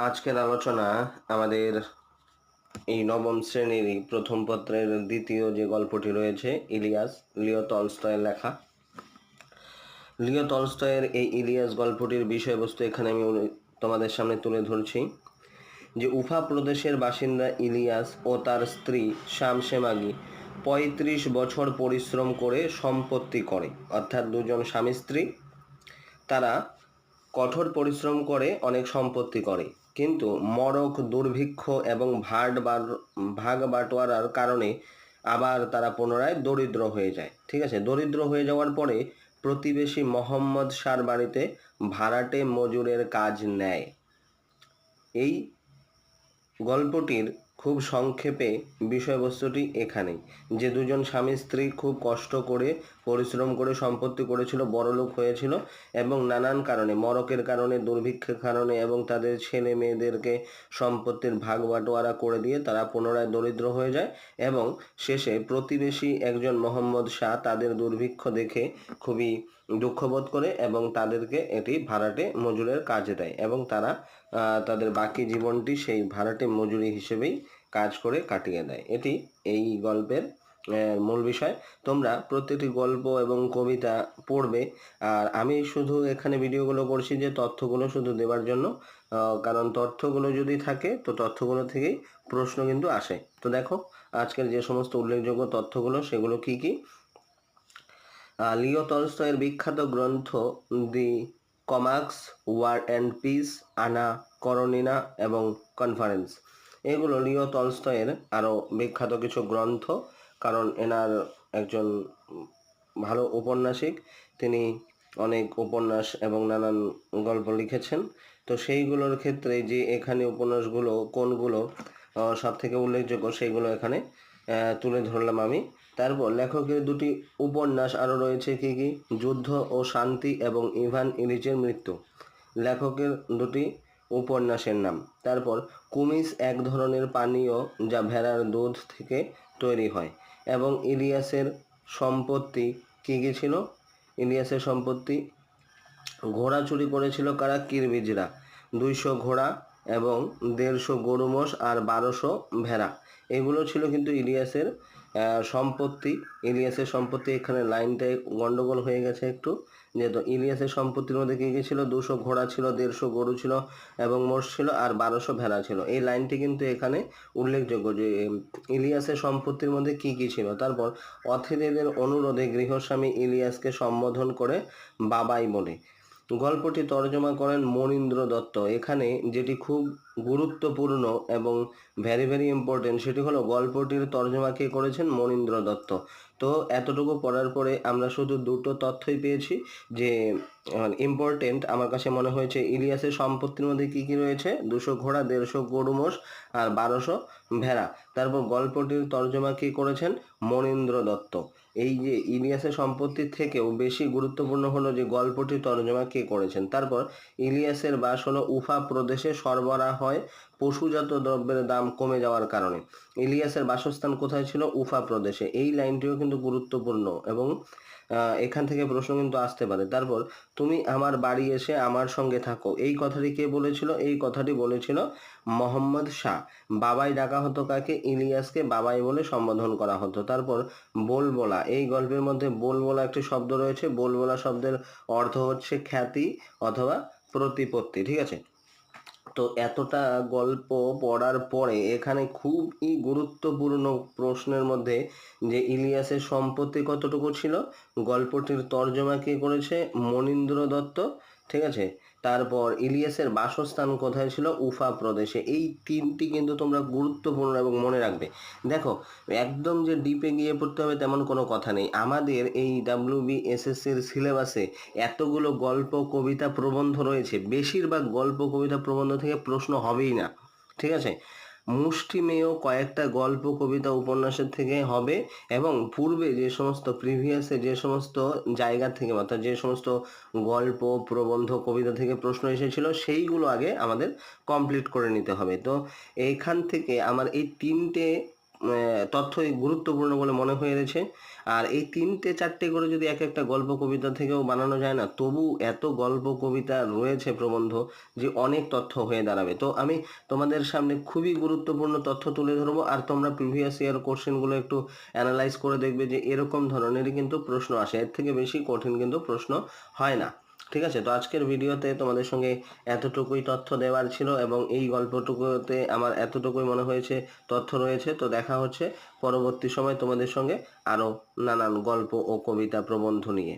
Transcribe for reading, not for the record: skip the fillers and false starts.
আজকের আলোচনা আমাদের এই নবম শ্রেণীর প্রথম পত্রের দ্বিতীয় যে গল্পটি রয়েছে ইলিয়াস, লিও টলস্টয়ের লেখা। লিও টলস্টয়ের এই ইলিয়াস গল্পটির বিষয়বস্তু এখানে আমি তোমাদের সামনে তুলে ধরছি যে উফা প্রদেশের বাসিন্দা ইলিয়াস ও তার স্ত্রী শামসেমাগি ৩৫ বছর পরিশ্রম করে সম্পত্তি করে, অর্থাৎ দুজন স্বামী স্ত্রী তারা কঠোর পরিশ্রম করে অনেক সম্পত্তি করে, কিন্তু মরক, দুর্ভিক্ষ এবং ভাগ বাটোয়ারার কারণে আবার তারা পুনরায় দরিদ্র হয়ে যায়। ঠিক আছে, দরিদ্র হয়ে যাওয়ার পরে প্রতিবেশী মোহাম্মদ শাহর বাড়িতে ভাড়াটে মজুরের কাজ নেয়। এই গল্পটির খুব সংক্ষেপে বিষয়বস্তুটি এখানেই, যে দুজন স্বামী স্ত্রী খুব কষ্ট করে পরিশ্রম করে সম্পত্তি করেছিল, বড়লোক হয়েছিল, এবং নানান কারণে, মরকের কারণে, দুর্ভিক্ষের কারণে এবং তাদের ছেলে মেয়েদেরকে সম্পত্তির ভাগ বাটোয়ারা করে দিয়ে তারা পুনরায় দরিদ্র হয়ে যায়, এবং শেষে প্রতিবেশী একজন মোহাম্মদ শাহ তাদের দুর্ভিক্ষ দেখে খুবই দুঃখবোধ করে এবং তাদেরকে এটি ভাড়াটে মজুরের কাজে দেয়, এবং তারা তাদের বাকি জীবনটি সেই ভাড়াটে মজুরি হিসেবেই কাজ করে কাটিয়ে দেয়। এটি এই গল্পের মূল বিষয়। তোমরা প্রত্যেকটি গল্প এবং কবিতা পড়বে, আর আমি শুধু এখানে ভিডিওগুলো করছি যে তথ্যগুলো শুধু দেওয়ার জন্য, কারণ তথ্যগুলো যদি থাকে তো তথ্যগুলো থেকেই প্রশ্ন কিন্তু আসে। তো দেখো আজকের যে সমস্ত উল্লেখযোগ্য তথ্যগুলো সেগুলো কি কি। লিও টলস্টয়ের বিখ্যাত গ্রন্থ দি কমাক্স, ওয়ার অ্যান্ড পিস, আনা করনিনা এবং কনফারেন্স, এগুলো লিও টলস্টয়ের আরও বিখ্যাত কিছু গ্রন্থ, কারণ এনার একজন ভালো ঔপন্যাসিক, তিনি অনেক উপন্যাস এবং নানান গল্প লিখেছেন। তো সেইগুলোর ক্ষেত্রে যে এখানে উপন্যাসগুলো কোনগুলো সব থেকে উল্লেখযোগ্য সেইগুলো এখানে তুলে ধরলাম আমি। তারপর লেখকের দুটি উপন্যাস আরও রয়েছে কি কি, যুদ্ধ ও শান্তি এবং ইভান ইলিচের মৃত্যু, লেখকের দুটি উপন্যাসের নাম। তারপর কুমিজ এক ধরনের পানীয় যা ভেড়ার দুধ থেকে তৈরি হয়, এবং ইলিয়াসের সম্পত্তি কি কি ছিল, ইলিয়াসের সম্পত্তি ঘোড়া চুরি করেছিল কারা, কিরবিজরা, 200 ঘোড়া এবং 150 গরু মোষ আর 1200 ভেড়া, এগুলো ছিল কিন্তু ইলিয়াসের সম্পত্তি। ইলিয়াসের সম্পত্তি এখানে লাইনটায় গন্ডগোল হয়ে গেছে একটু, যেহেতু ইলিয়াসের সম্পত্তির মধ্যে কী কী ছিল, 200 ঘোড়া ছিল, 150 গরু ছিল এবং মোষ ছিল আর 1200 ভেড়া ছিল। এই লাইনটি কিন্তু এখানে উল্লেখযোগ্য যে ইলিয়াসের সম্পত্তির মধ্যে কি কি ছিল। তারপর অতিথিদের অনুরোধে গৃহস্বামী ইলিয়াসকে সম্বোধন করে বাবাই বলে। গল্পটি তর্জমা করেন মনীন্দ্র দত্ত। এখানে যেটি খুব গুরুত্বপূর্ণ এবং ভেরি ভেরি ইম্পর্টেন্ট সেটি হলো গল্পটির তর্জমা কে করেছেন, মনীন্দ্র দত্ত। তো এতটুকু পড়ার পরে আমরা শুধু দুটো তথ্যই পেয়েছি যে ইম্পর্টেন্ট আমার কাছে মনে হয়েছে ইলিয়াসের সম্পত্তির মধ্যে কি কি রয়েছে, 200 ঘোড়া, 150 গরু মোষ আর 1200 ভেড়া। তারপর গল্পটির তর্জমা কে করেছেন, মনীন্দ্র দত্ত। এই যে ইলিয়াসের সম্পত্তির থেকেও বেশি গুরুত্বপূর্ণ হলো যে গল্পটি তর্জমা কে করেছেন। তারপর ইলিয়াসের বাস হলো উফা প্রদেশে, সরবরাহ হয় পশুজাত দ্রব্যের দাম কমে যাওয়ার কারণে। ইলিয়াসের বাসস্থান কোথায় ছিল, উফা প্রদেশে। এই লাইনটিও কিন্তু গুরুত্বপূর্ণ এবং এখান থেকে প্রশ্ন কিন্তু আসতে পারে। তারপর তুমি আমার বাড়ি এসে আমার সঙ্গে থাকো, এই কথাটি কে বলেছিল, এই কথাটি বলেছিল মোহাম্মদ শাহ। বাবাই ডাকা হতো কাকে, ইলিয়াসকে বাবাই বলে সম্বোধন করা হতো। তারপর বোলবোলা, এই গল্পের মধ্যে বোলবোলা একটি শব্দ রয়েছে, বোলবোলা শব্দের অর্থ হচ্ছে খ্যাতি অথবা প্রতিপত্তি। ঠিক আছে, তো এতটা গল্প পড়ার পরে এখানে খুবই গুরুত্বপূর্ণ প্রশ্নের মধ্যে যে ইলিয়াসের সম্পত্তি কতটুকু ছিল, গল্পটির তর্জমা কে করেছে, মনীন্দ্র দত্ত। ঠিক আছে, তারপর ইলিয়াসের বাসস্থান কোথায় ছিল, উফা প্রদেশে। এই তিনটি কিন্তু তোমরা গুরুত্বপূর্ণ এবং মনে রাখবে। দেখো একদম যে ডিপে গিয়ে পড়তে হবে তেমন কোনো কথা নেই। আমাদের এই WBSSC-র সিলেবাসে এতগুলো গল্প, কবিতা, প্রবন্ধ রয়েছে, বেশিরভাগ গল্প, কবিতা, প্রবন্ধ থেকে প্রশ্ন হবেই না। ঠিক আছে, মুষ্টিমেয় কয়েকটা গল্প, কবিতা, উপন্যাসের থেকে হবে, এবং পূর্বে যে সমস্ত প্রিভিয়াসে যে সমস্ত জায়গা থেকে অর্থাৎ যে সমস্ত গল্প, প্রবন্ধ, কবিতা থেকে প্রশ্ন এসেছিল সেইগুলো আগে আমাদের কমপ্লিট করে নিতে হবে। তো এইখান থেকে আমার এই তিনটে তথ্যই গুরুত্বপূর্ণ বলে মনে হয়েছে। আর এই 3-4টে করে যদি এক একটা গল্প কবিতা থেকেও বানানো যায় না, তবু এত গল্প কবিতা রয়েছে প্রবন্ধ যে অনেক তথ্য হয়ে দাঁড়াবে। তো আমি তোমাদের সামনে খুবই গুরুত্বপূর্ণ তথ্য তুলে ধরবো, আর তোমরা প্রিভিয়াস ইয়ার কোশ্চেনগুলো একটু অ্যানালাইজ করে দেখবে যে এরকম ধরনেরই কিন্তু প্রশ্ন আসে, এর থেকে বেশি কঠিন কিন্তু প্রশ্ন হয় না। ঠিক আছে, তো আজকের ভিডিওতে তোমাদের সঙ্গে এতটুকুই তথ্য দেওয়ার ছিল, এবং এই গল্পটুকুতে আমার এতটুকুই মনে হয়েছে তথ্য রয়েছে। তো দেখা হচ্ছে পরবর্তী সময় তোমাদের সঙ্গে আরও নানান গল্প ও কবিতা প্রবন্ধ নিয়ে।